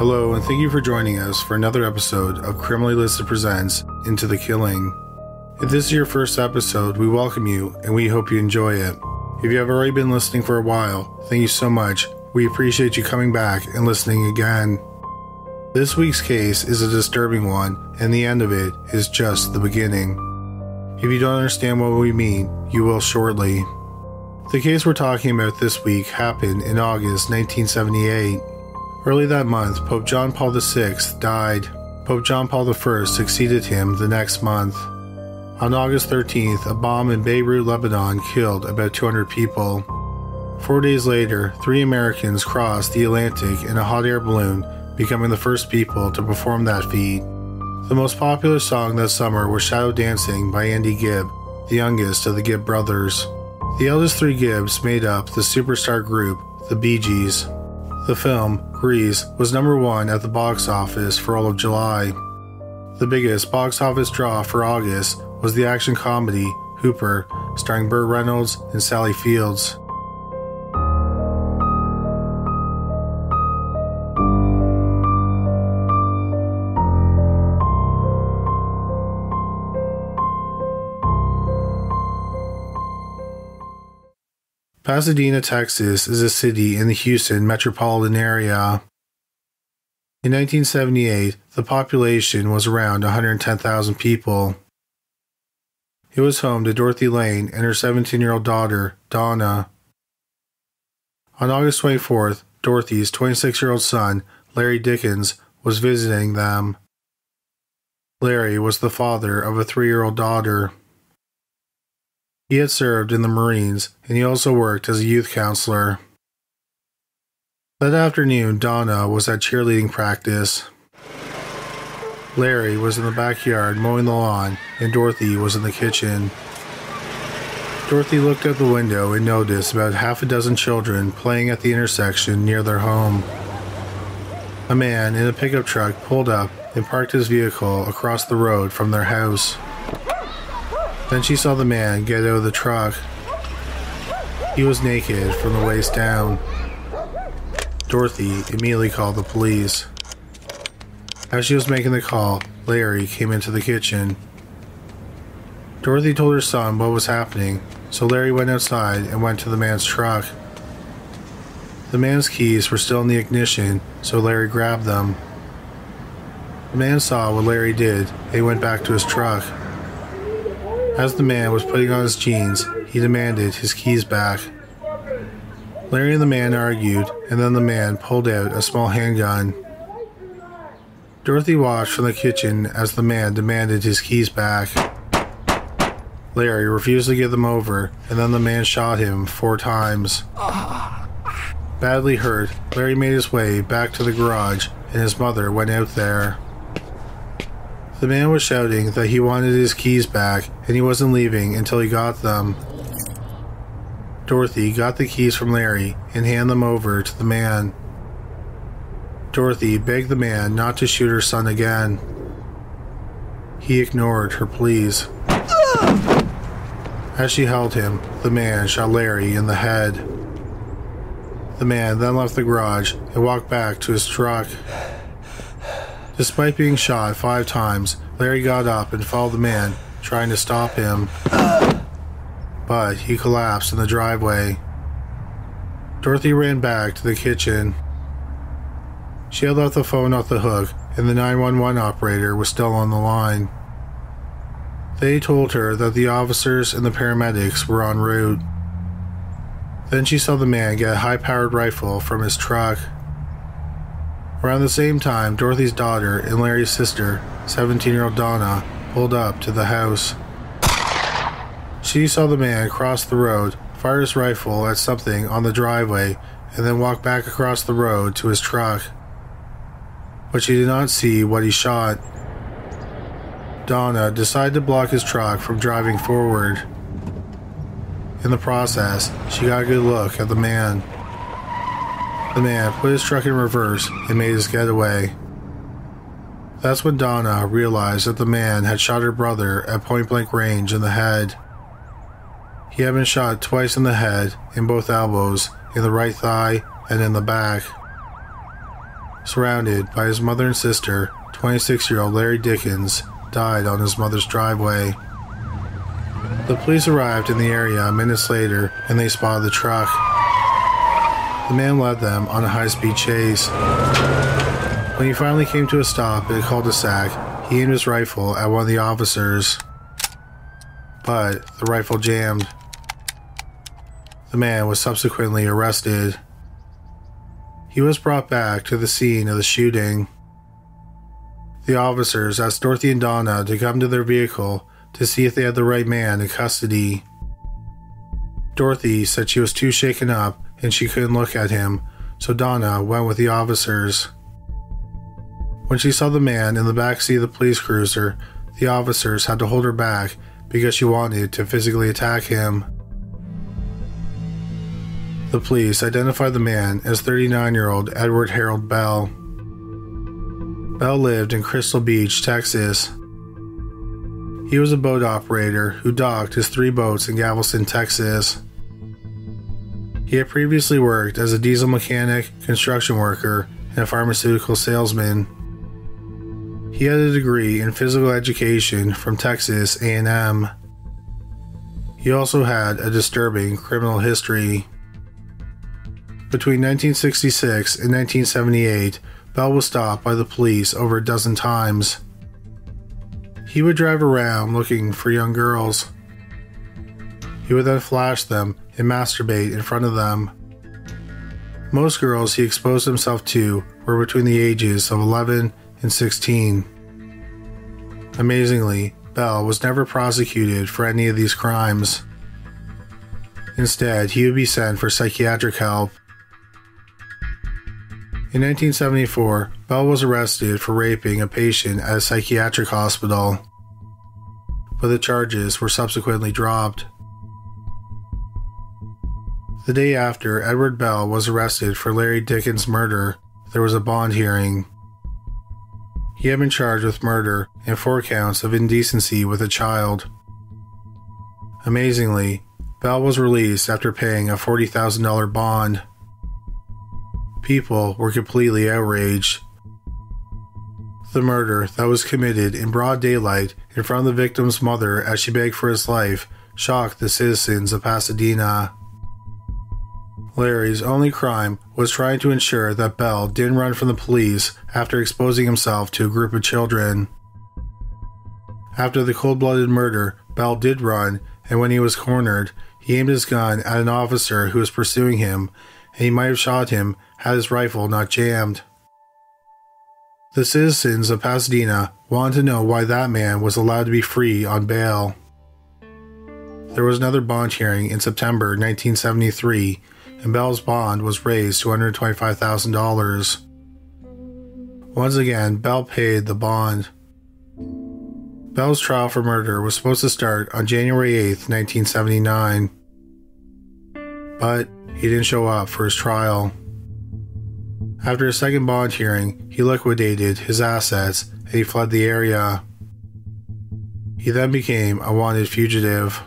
Hello, and thank you for joining us for another episode of Criminally Listed Presents Into the Killing. If this is your first episode, we welcome you and we hope you enjoy it. If you have already been listening for a while, thank you so much. We appreciate you coming back and listening again. This week's case is a disturbing one, and the end of it is just the beginning. If you don't understand what we mean, you will shortly. The case we're talking about this week happened in August 1978. Early that month, Pope John Paul VI died. Pope John Paul I succeeded him the next month. On August 13th, a bomb in Beirut, Lebanon killed about 200 people. 4 days later, 3 Americans crossed the Atlantic in a hot air balloon, becoming the first people to perform that feat. The most popular song that summer was Shadow Dancing by Andy Gibb, the youngest of the Gibb brothers. The eldest 3 Gibbs made up the superstar group, the Bee Gees. The film, Grease, was number 1 at the box office for all of July. The biggest box office draw for August was the action comedy, Hooper, starring Burt Reynolds and Sally Fields. Pasadena, Texas is a city in the Houston metropolitan area. In 1978, the population was around 110,000 people. It was home to Dorothy Lane and her 17-year-old daughter, Donna. On August 24th, Dorothy's 26-year-old son, Larry Dickens, was visiting them. Larry was the father of a 3-year-old daughter. He had served in the Marines, and he also worked as a youth counselor. That afternoon, Donna was at cheerleading practice. Larry was in the backyard mowing the lawn, and Dorothy was in the kitchen. Dorothy looked out the window and noticed about half a dozen children playing at the intersection near their home. A man in a pickup truck pulled up and parked his vehicle across the road from their house. Then she saw the man get out of the truck. He was naked from the waist down. Dorothy immediately called the police. As she was making the call, Larry came into the kitchen. Dorothy told her son what was happening, so Larry went outside and went to the man's truck. The man's keys were still in the ignition, so Larry grabbed them. The man saw what Larry did and he went back to his truck. As the man was putting on his jeans, he demanded his keys back. Larry and the man argued, and then the man pulled out a small handgun. Dorothy watched from the kitchen as the man demanded his keys back. Larry refused to give them over, and then the man shot him 4 times. Badly hurt, Larry made his way back to the garage, and his mother went out there. The man was shouting that he wanted his keys back and he wasn't leaving until he got them. Dorothy got the keys from Larry and handed them over to the man. Dorothy begged the man not to shoot her son again. He ignored her pleas. As she held him, the man shot Larry in the head. The man then left the garage and walked back to his truck. Despite being shot 5 times, Larry got up and followed the man, trying to stop him. But he collapsed in the driveway. Dorothy ran back to the kitchen. She had left the phone off the hook, and the 911 operator was still on the line. They told her that the officers and the paramedics were en route. Then she saw the man get a high-powered rifle from his truck. Around the same time, Dorothy's daughter and Larry's sister, 17-year-old Donna, pulled up to the house. She saw the man cross the road, fire his rifle at something on the driveway, and then walk back across the road to his truck. But she did not see what he shot. Donna decided to block his truck from driving forward. In the process, she got a good look at the man. The man put his truck in reverse and made his getaway. That's when Donna realized that the man had shot her brother at point-blank range in the head. He had been shot twice in the head, in both elbows, in the right thigh, and in the back. Surrounded by his mother and sister, 26-year-old Larry Dickens died on his mother's driveway. The police arrived in the area minutes later and they spotted the truck. The man led them on a high-speed chase. When he finally came to a stop at a cul-de-sac, he aimed his rifle at one of the officers, but the rifle jammed. The man was subsequently arrested. He was brought back to the scene of the shooting. The officers asked Dorothy and Donna to come to their vehicle to see if they had the right man in custody. Dorothy said she was too shaken up and she couldn't look at him, so Donna went with the officers. When she saw the man in the backseat of the police cruiser, the officers had to hold her back because she wanted to physically attack him. The police identified the man as 39-year-old Edward Harold Bell. Bell lived in Crystal Beach, Texas. He was a boat operator who docked his 3 boats in Galveston, Texas. He had previously worked as a diesel mechanic, construction worker, and a pharmaceutical salesman. He had a degree in physical education from Texas A&M. He also had a disturbing criminal history. Between 1966 and 1978, Bell was stopped by the police over a dozen times. He would drive around looking for young girls. He would then flash them and masturbate in front of them. Most girls he exposed himself to were between the ages of 11 and 16. Amazingly, Bell was never prosecuted for any of these crimes. Instead, he would be sent for psychiatric help. In 1974, Bell was arrested for raping a patient at a psychiatric hospital, but the charges were subsequently dropped. The day after Edward Bell was arrested for Larry Dickens' murder, there was a bond hearing. He had been charged with murder and 4 counts of indecency with a child. Amazingly, Bell was released after paying a $40,000 bond. People were completely outraged. The murder that was committed in broad daylight in front of the victim's mother as she begged for his life shocked the citizens of Pasadena. Larry's only crime was trying to ensure that Bell didn't run from the police after exposing himself to a group of children. After the cold-blooded murder, Bell did run, and when he was cornered, he aimed his gun at an officer who was pursuing him, and he might have shot him had his rifle not jammed. The citizens of Pasadena wanted to know why that man was allowed to be free on bail. There was another bond hearing in September 1973, and Bell's bond was raised to $125,000. Once again, Bell paid the bond. Bell's trial for murder was supposed to start on January 8, 1979, but he didn't show up for his trial. After a second bond hearing, he liquidated his assets and he fled the area. He then became a wanted fugitive.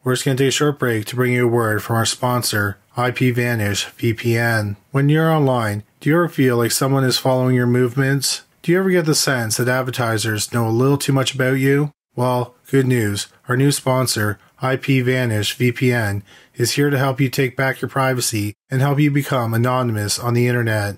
We're just going to take a short break to bring you a word from our sponsor, IPVANISH VPN. When you're online, do you ever feel like someone is following your movements? Do you ever get the sense that advertisers know a little too much about you? Well, good news. Our new sponsor, IPVANISH VPN, is here to help you take back your privacy and help you become anonymous on the internet.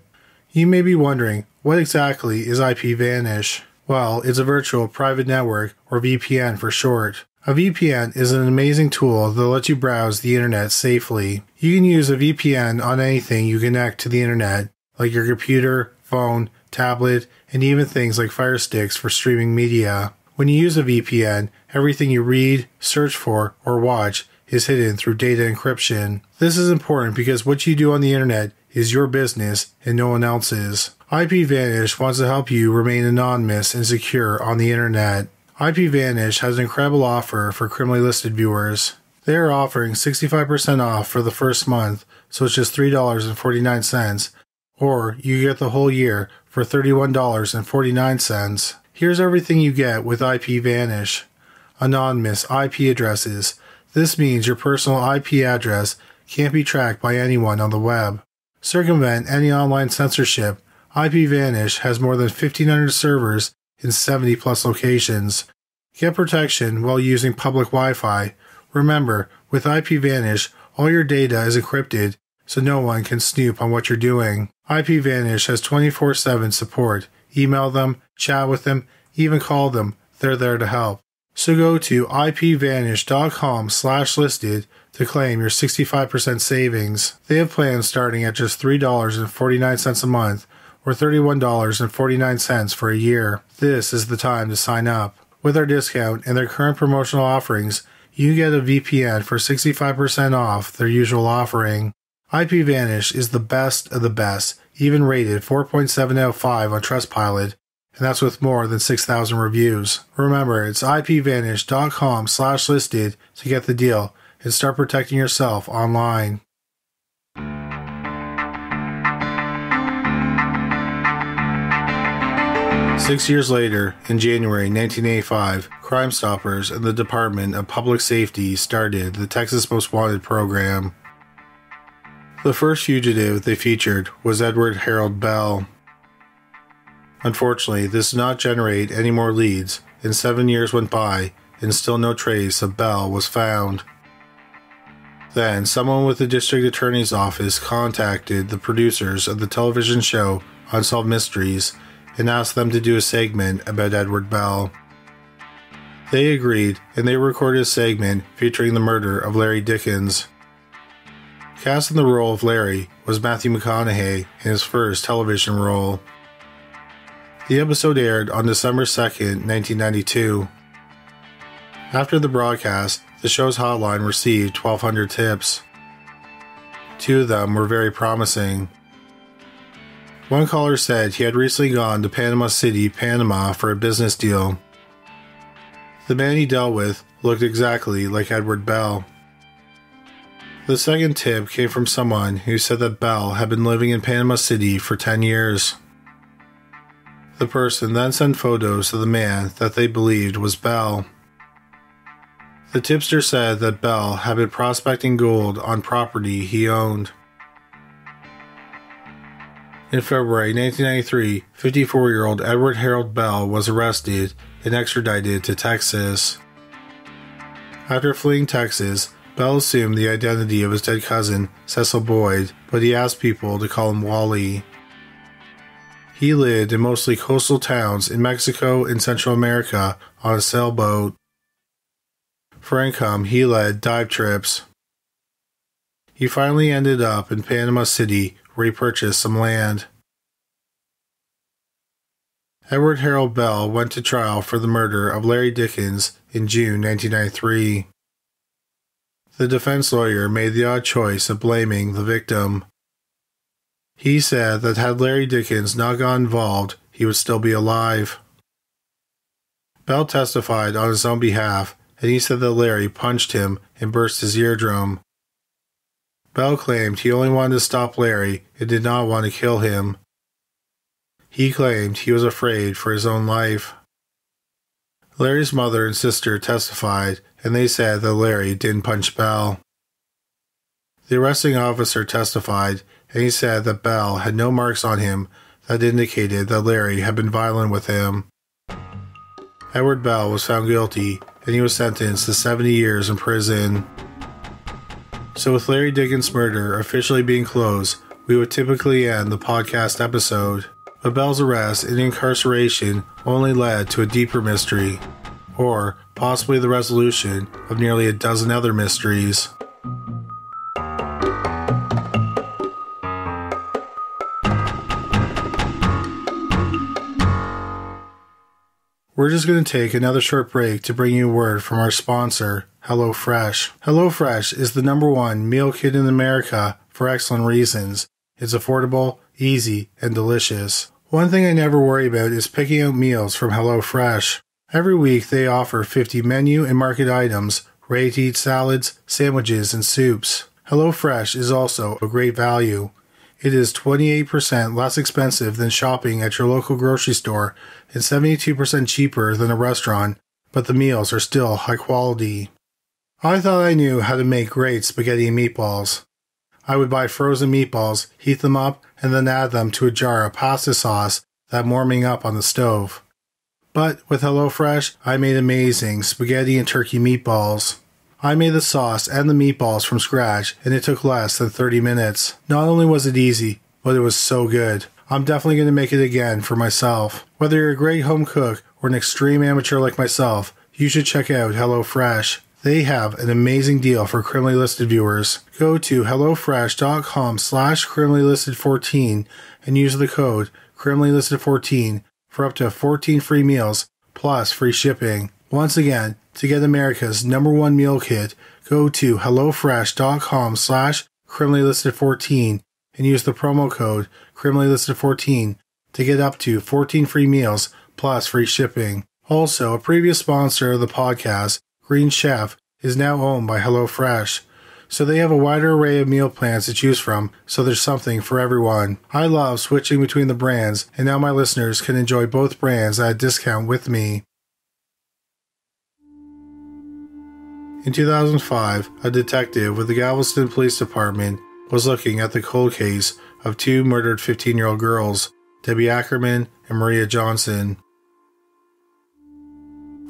You may be wondering, what exactly is IPVanish? Well, it's a virtual private network, or VPN for short. A VPN is an amazing tool that lets you browse the internet safely. You can use a VPN on anything you connect to the internet, like your computer, phone, tablet, and even things like Fire Sticks for streaming media. When you use a VPN, everything you read, search for, or watch is hidden through data encryption. This is important because what you do on the internet is your business and no one else's. IPVanish wants to help you remain anonymous and secure on the internet. IPVanish has an incredible offer for criminally listed viewers. They are offering 65% off for the first month, so it's just $3.49, or you get the whole year for $31.49. Here's everything you get with IPVanish. Anonymous IP addresses. This means your personal IP address can't be tracked by anyone on the web. Circumvent any online censorship. IPVANISH has more than 1,500 servers in 70 plus locations. Get protection while using public Wi-Fi. Remember, with IPVANISH, all your data is encrypted, so no one can snoop on what you're doing. IPVANISH has 24/7 support. Email them, chat with them, even call them. They're there to help. So go to ipvanish.com/listed to claim your 65% savings. They have plans starting at just $3.49 a month or $31.49 for a year. This is the time to sign up. With our discount and their current promotional offerings, you get a VPN for 65% off their usual offering. IPVanish is the best of the best, even rated 4.7 out of 5 on Trustpilot, and that's with more than 6,000 reviews. Remember, it's ipvanish.com/listed to get the deal and start protecting yourself online. Six years later, in January 1985, Crime Stoppers and the Department of Public Safety started the Texas Most Wanted program. The first fugitive they featured was Edward Harold Bell. Unfortunately, this did not generate any more leads, and 7 years went by, and still no trace of Bell was found. Then, someone with the district attorney's office contacted the producers of the television show Unsolved Mysteries and asked them to do a segment about Edward Bell. They agreed, and they recorded a segment featuring the murder of Larry Dickens. Cast in the role of Larry was Matthew McConaughey in his first television role. The episode aired on December 2nd, 1992. After the broadcast, the show's hotline received 1,200 tips. 2 of them were very promising. One caller said he had recently gone to Panama City, Panama for a business deal. The man he dealt with looked exactly like Edward Bell. The second tip came from someone who said that Bell had been living in Panama City for 10 years. The person then sent photos of the man that they believed was Bell. The tipster said that Bell had been prospecting gold on property he owned. In February 1993, 54-year-old Edward Harold Bell was arrested and extradited to Texas. After fleeing Texas, Bell assumed the identity of his dead cousin, Cecil Boyd, but he asked people to call him Wally. He lived in mostly coastal towns in Mexico and Central America on a sailboat. For income, he led dive trips. He finally ended up in Panama City, where he purchased some land. Edward Harold Bell went to trial for the murder of Larry Dickens in June 1993. The defense lawyer made the odd choice of blaming the victim. He said that had Larry Dickens not got involved, he would still be alive. Bell testified on his own behalf, and he said that Larry punched him and burst his eardrum. Bell claimed he only wanted to stop Larry and did not want to kill him. He claimed he was afraid for his own life. Larry's mother and sister testified, and they said that Larry didn't punch Bell. The arresting officer testified, and he said that Bell had no marks on him that indicated that Larry had been violent with him. Edward Bell was found guilty, and he was sentenced to 70 years in prison. So with Larry Dickens' murder officially being closed, we would typically end the podcast episode. But Bell's arrest and incarceration only led to a deeper mystery, or possibly the resolution of nearly a dozen other mysteries. We're just going to take another short break to bring you a word from our sponsor, HelloFresh. HelloFresh is the #1 meal kit in America for excellent reasons. It's affordable, easy, and delicious. One thing I never worry about is picking out meals from HelloFresh. Every week they offer 50 menu and market items, ready-to-eat salads, sandwiches, and soups. HelloFresh is also a great value. It is 28% less expensive than shopping at your local grocery store and 72% cheaper than a restaurant, but the meals are still high quality. I thought I knew how to make great spaghetti and meatballs. I would buy frozen meatballs, heat them up, and then add them to a jar of pasta sauce that I'm warming up on the stove. But with HelloFresh, I made amazing spaghetti and turkey meatballs. I made the sauce and the meatballs from scratch, and it took less than 30 minutes. Not only was it easy, but it was so good. I'm definitely going to make it again for myself. Whether you're a great home cook or an extreme amateur like myself, you should check out HelloFresh. They have an amazing deal for criminally listed viewers. Go to hellofresh.com/criminallylisted14 and use the code criminallylisted14 for up to 14 free meals plus free shipping. Once again, to get America's #1 meal kit, go to hellofresh.com/criminallylisted14 and use the promo code criminallylisted14 to get up to 14 free meals plus free shipping. Also, a previous sponsor of the podcast, Green Chef, is now owned by HelloFresh, so they have a wider array of meal plans to choose from, so there's something for everyone. I love switching between the brands, and now my listeners can enjoy both brands at a discount with me. In 2005, a detective with the Galveston Police Department was looking at the cold case of two murdered 15-year-old girls, Debbie Ackerman and Maria Johnson.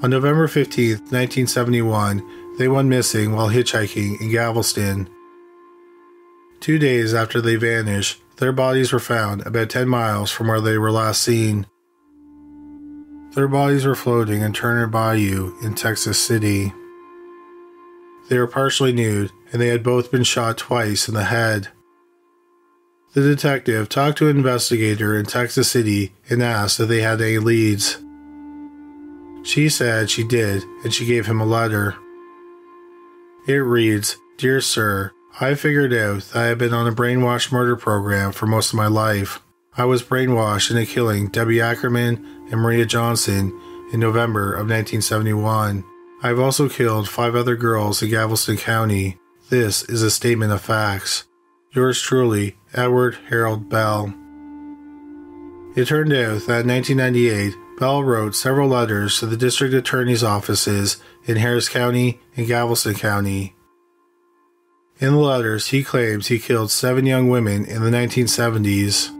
On November 15, 1971, they went missing while hitchhiking in Galveston. 2 days after they vanished, their bodies were found about 10 miles from where they were last seen. Their bodies were floating in Turner Bayou in Texas City. They were partially nude, and they had both been shot twice in the head. The detective talked to an investigator in Texas City and asked if they had any leads. She said she did, and she gave him a letter. It reads, "Dear Sir, I figured out that I have been on a brainwash murder program for most of my life. I was brainwashed into killing Debbie Ackerman and Maria Johnson in November of 1971. I have also killed 5 other girls in Galveston County. This is a statement of facts. Yours truly, Edward Harold Bell." It turned out that in 1998, Bell wrote several letters to the district attorney's offices in Harris County and Galveston County. In the letters, he claims he killed 7 young women in the 1970s.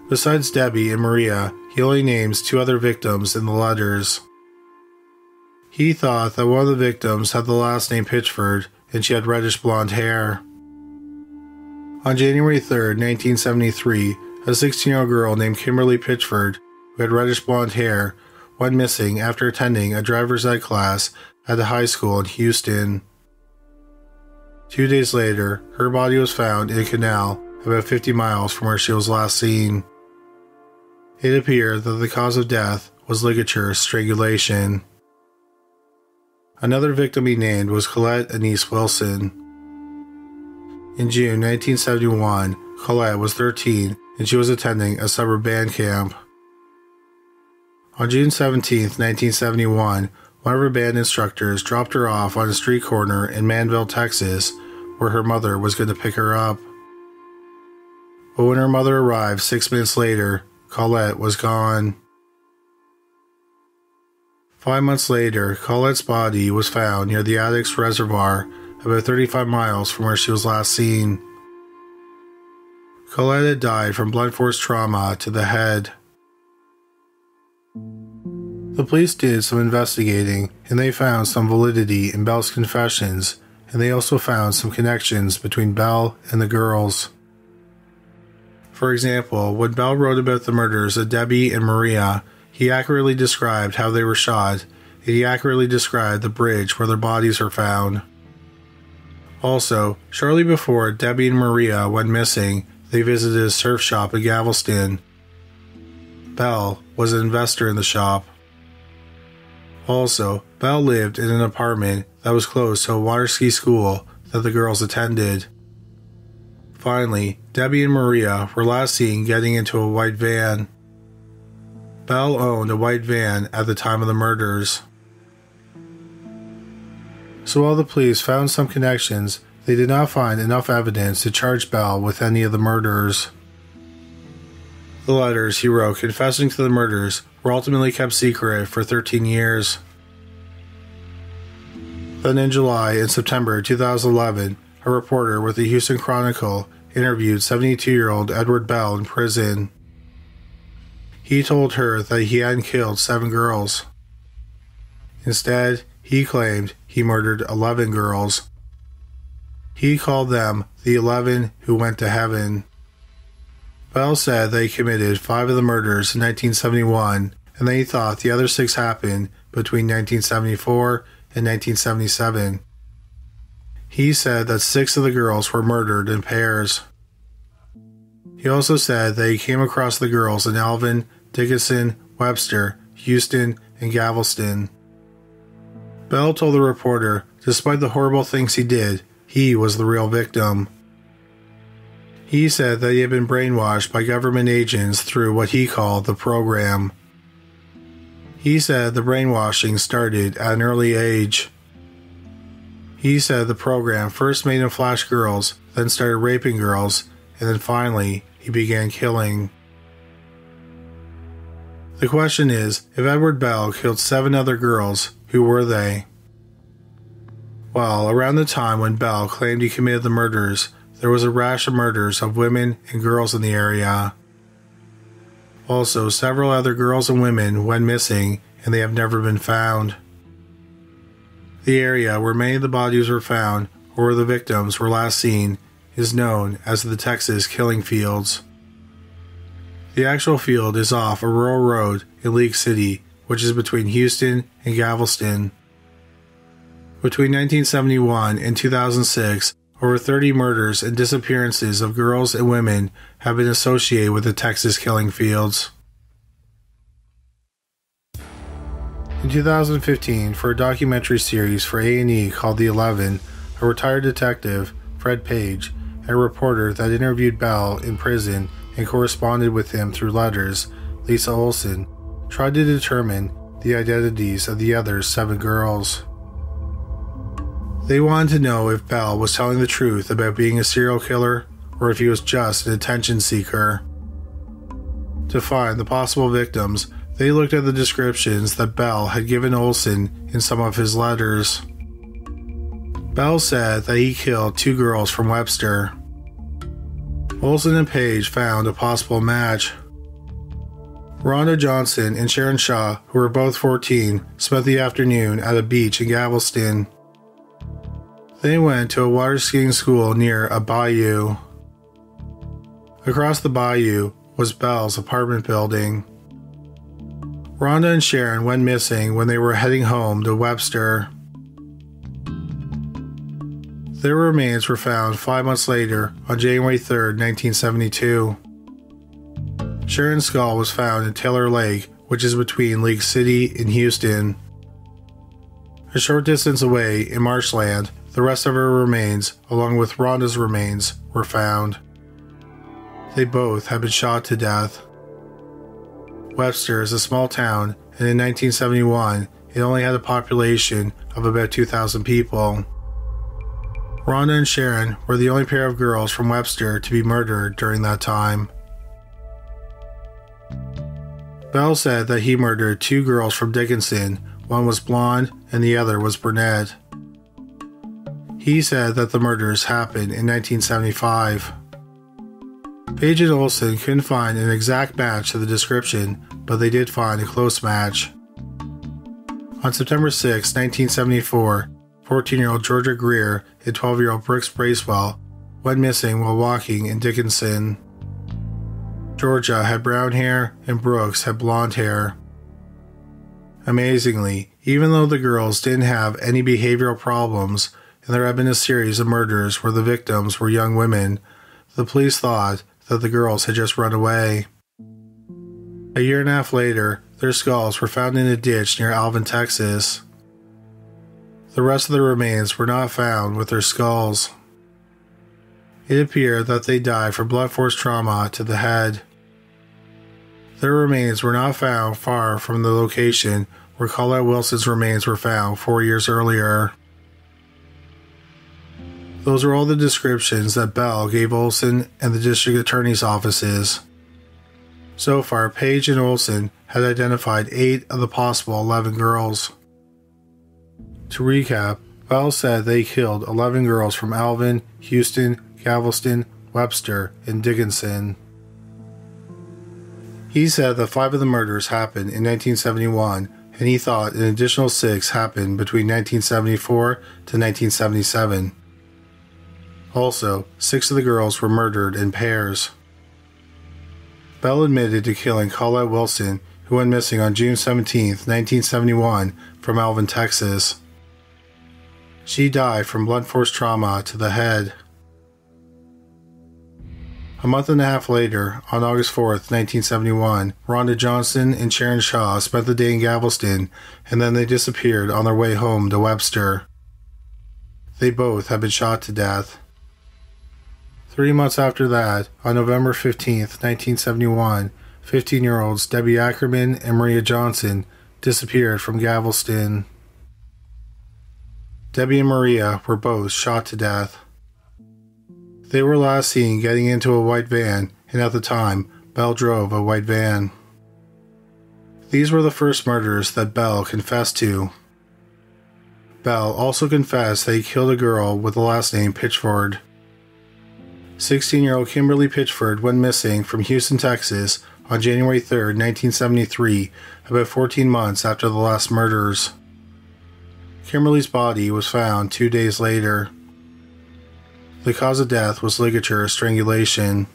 Besides Debbie and Maria, he only names 2 other victims in the letters. He thought that one of the victims had the last name Pitchford, and she had reddish blonde hair. On January 3, 1973, a 16-year-old girl named Kimberly Pitchford, who had reddish blonde hair, went missing after attending a driver's ed class at a high school in Houston. 2 days later, her body was found in a canal about 50 miles from where she was last seen. It appeared that the cause of death was ligature strangulation. Another victim he named was Colette Anise Wilson. In June 1971, Colette was 13 and she was attending a summer band camp. On June 17, 1971, one of her band instructors dropped her off on a street corner in Manville, Texas, where her mother was going to pick her up. But when her mother arrived 6 minutes later, Colette was gone. 5 months later, Colette's body was found near the Addicks Reservoir, about 35 miles from where she was last seen. Colette had died from blunt force trauma to the head. The police did some investigating, and they found some validity in Bell's confessions, and they also found some connections between Bell and the girls. For example, when Bell wrote about the murders of Debbie and Maria, he accurately described how they were shot, and he accurately described the bridge where their bodies were found. Also, shortly before Debbie and Maria went missing, they visited a surf shop in Galveston. Bell was an investor in the shop. Also, Bell lived in an apartment that was close to a water ski school that the girls attended. Finally, Debbie and Maria were last seen getting into a white van. Bell owned a white van at the time of the murders. So while the police found some connections, they did not find enough evidence to charge Bell with any of the murders. The letters he wrote confessing to the murders were ultimately kept secret for 13 years. Then in July and September 2011, a reporter with the Houston Chronicle interviewed 72-year-old Edward Bell in prison. He told her that he hadn't killed 7 girls. Instead, he claimed he murdered 11 girls. He called them the 11 who went to heaven. Bell said that he committed 5 of the murders in 1971, and that he thought the other 6 happened between 1974 and 1977. He said that 6 of the girls were murdered in pairs. He also said that he came across the girls in Alvin, Dickinson, Webster, Houston, and Galveston. Bell told the reporter, despite the horrible things he did, he was the real victim. He said that he had been brainwashed by government agents through what he called the program. He said the brainwashing started at an early age. He said the program first made him flash girls, then started raping girls, and then finally he began killing. The question is, if Edward Bell killed 7 other girls, who were they? Well, around the time when Bell claimed he committed the murders, there was a rash of murders of women and girls in the area. Also, several other girls and women went missing, and they have never been found. The area where many of the bodies were found, or where the victims were last seen, is known as the Texas Killing Fields. The actual field is off a rural road in League City, which is between Houston and Galveston. Between 1971 and 2006, over 30 murders and disappearances of girls and women have been associated with the Texas Killing Fields. In 2015, for a documentary series for A&E called The 11, a retired detective, Fred Page, and a reporter that interviewed Bell in prison and corresponded with him through letters, Lisa Olson, tried to determine the identities of the other 7 girls. They wanted to know if Bell was telling the truth about being a serial killer or if he was just an attention seeker. To find the possible victims, they looked at the descriptions that Bell had given Olson in some of his letters. Bell said that he killed 2 girls from Webster. Olson and Page found a possible match. Rhonda Johnson and Sharon Shaw, who were both 14, spent the afternoon at a beach in Galveston. They went to a water skiing school near a bayou. Across the bayou was Bell's apartment building. Rhonda and Sharon went missing when they were heading home to Webster. Their remains were found 5 months later on January 3, 1972. Sharon's skull was found in Taylor Lake, which is between League City and Houston. A short distance away in marshland, the rest of her remains, along with Rhonda's remains, were found. They both had been shot to death. Webster is a small town, and in 1971, it only had a population of about 2,000 people. Rhonda and Sharon were the only pair of girls from Webster to be murdered during that time. Bell said that he murdered 2 girls from Dickinson. One was blonde and the other was brunette. He said that the murders happened in 1975. Page and Olson couldn't find an exact match to the description, but they did find a close match. On September 6, 1974, 14-year-old Georgia Greer and 12-year-old Brooks Bracewell went missing while walking in Dickinson. Georgia had brown hair and Brooks had blonde hair. Amazingly, even though the girls didn't have any behavioral problems and there had been a series of murders where the victims were young women, the police thought that the girls had just run away. A year and a half later, their skulls were found in a ditch near Alvin, Texas. The rest of the remains were not found with their skulls. It appeared that they died from blunt force trauma to the head. Their remains were not found far from the location where Colette Wilson's remains were found 4 years earlier. Those are all the descriptions that Bell gave Olson and the district attorney's offices. So far, Page and Olson had identified 8 of the possible 11 girls. To recap, Bell said they killed 11 girls from Alvin, Houston, Galveston, Webster, and Dickinson. He said that 5 of the murders happened in 1971, and he thought an additional 6 happened between 1974 to 1977. Also, 6 of the girls were murdered in pairs. Bell admitted to killing Colette Wilson, who went missing on June 17, 1971, from Alvin, Texas. She died from blunt force trauma to the head. A month and a half later, on August 4, 1971, Rhonda Johnson and Sharon Shaw spent the day in Galveston, and then they disappeared on their way home to Webster. They both had been shot to death. 3 months after that, on November 15, 1971, 15-year-olds Debbie Ackerman and Maria Johnson disappeared from Galveston. Debbie and Maria were both shot to death. They were last seen getting into a white van, and at the time, Bell drove a white van. These were the first murders that Bell confessed to. Bell also confessed that he killed a girl with the last name Pitchford. 16-year-old Kimberly Pitchford went missing from Houston, Texas on January 3, 1973, about 14 months after the last murders. Kimberly's body was found 2 days later. The cause of death was ligature strangulation.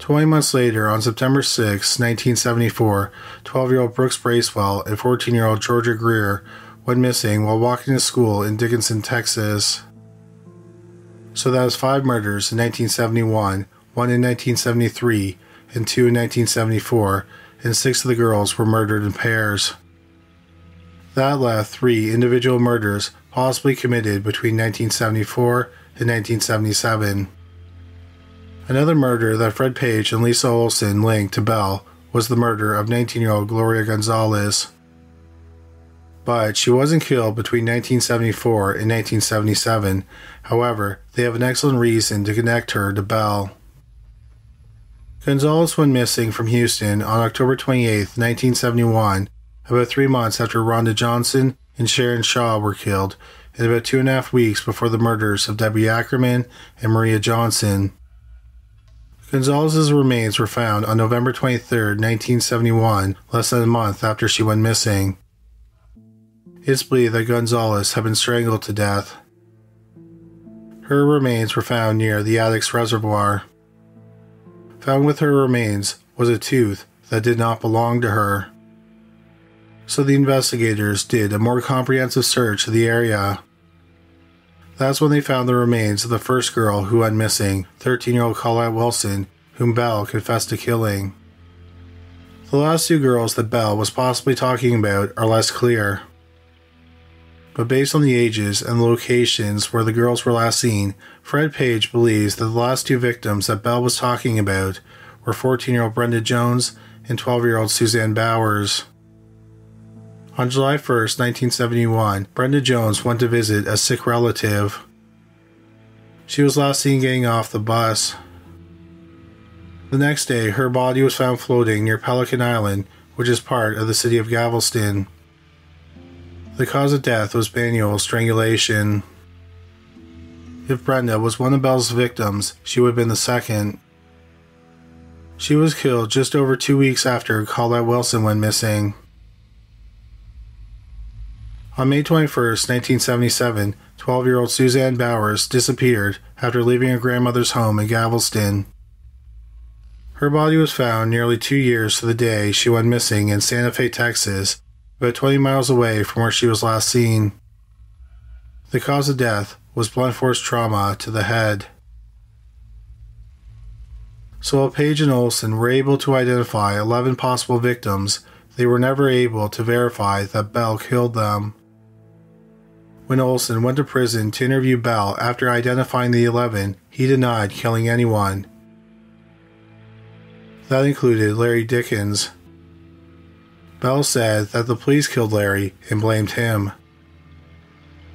20 months later, on September 6, 1974, 12-year-old Brooks Bracewell and 14-year-old Georgia Greer went missing while walking to school in Dickinson, Texas. So that was 5 murders in 1971, 1 in 1973, and 2 in 1974, and 6 of the girls were murdered in pairs. That left 3 individual murders possibly committed between 1974 and 1977. Another murder that Fred Page and Lisa Olson linked to Bell was the murder of 19-year-old Gloria Gonzalez. But she wasn't killed between 1974 and 1977. However, they have an excellent reason to connect her to Bell. Gonzalez went missing from Houston on October 28, 1971, about 3 months after Rhonda Johnson and Sharon Shaw were killed, and about 2.5 weeks before the murders of Debbie Ackerman and Maria Johnson. Gonzalez's remains were found on November 23, 1971, less than a month after she went missing. It's believed that Gonzalez had been strangled to death. Her remains were found near the Addicks Reservoir. Found with her remains was a tooth that did not belong to her. So the investigators did a more comprehensive search of the area. That's when they found the remains of the first girl who went missing, 13-year-old Colette Wilson, whom Bell confessed to killing. The last 2 girls that Bell was possibly talking about are less clear. But based on the ages and the locations where the girls were last seen, Fred Page believes that the last 2 victims that Bell was talking about were 14-year-old Brenda Jones and 12-year-old Suzanne Bowers. On July 1, 1971, Brenda Jones went to visit a sick relative. She was last seen getting off the bus. The next day, her body was found floating near Pelican Island, which is part of the city of Galveston. The cause of death was manual strangulation. If Brenda was one of Bell's victims, she would have been the second. She was killed just over 2 weeks after Colette Wilson went missing. On May 21, 1977, 12-year-old Suzanne Bowers disappeared after leaving her grandmother's home in Galveston. Her body was found nearly 2 years to the day she went missing in Santa Fe, Texas, about 20 miles away from where she was last seen. The cause of death was blunt force trauma to the head. So while Page and Olson were able to identify 11 possible victims, they were never able to verify that Bell killed them. When Olson went to prison to interview Bell after identifying the 11, he denied killing anyone. That included Larry Dickens. Bell said that the police killed Larry and blamed him.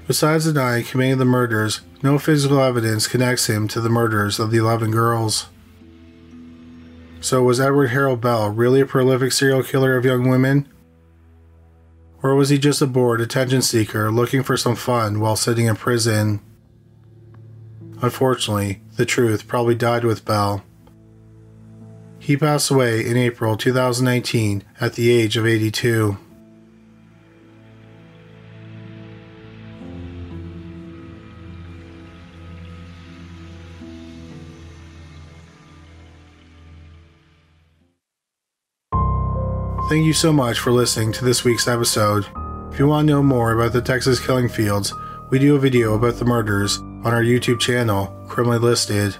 Besides denying committing the murders, no physical evidence connects him to the murders of the 11 girls. So was Edward Harold Bell really a prolific serial killer of young women? Or was he just a bored attention seeker looking for some fun while sitting in prison? Unfortunately, the truth probably died with Bell. He passed away in April 2019 at the age of 82. Thank you so much for listening to this week's episode. If you want to know more about the Texas killing fields, we do a video about the murders on our YouTube channel, Criminally Listed.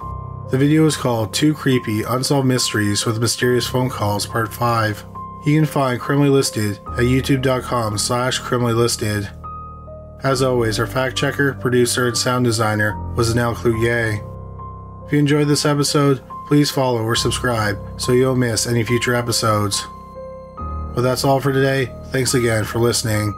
The video is called 2 Creepy Unsolved Mysteries with Mysterious Phone Calls Part 5. You can find Criminally Listed at youtube.com/criminallylisted. As always, our fact checker, producer, and sound designer was Danelle Cloutier. If you enjoyed this episode, please follow or subscribe so you don't miss any future episodes. Well, that's all for today. Thanks again for listening.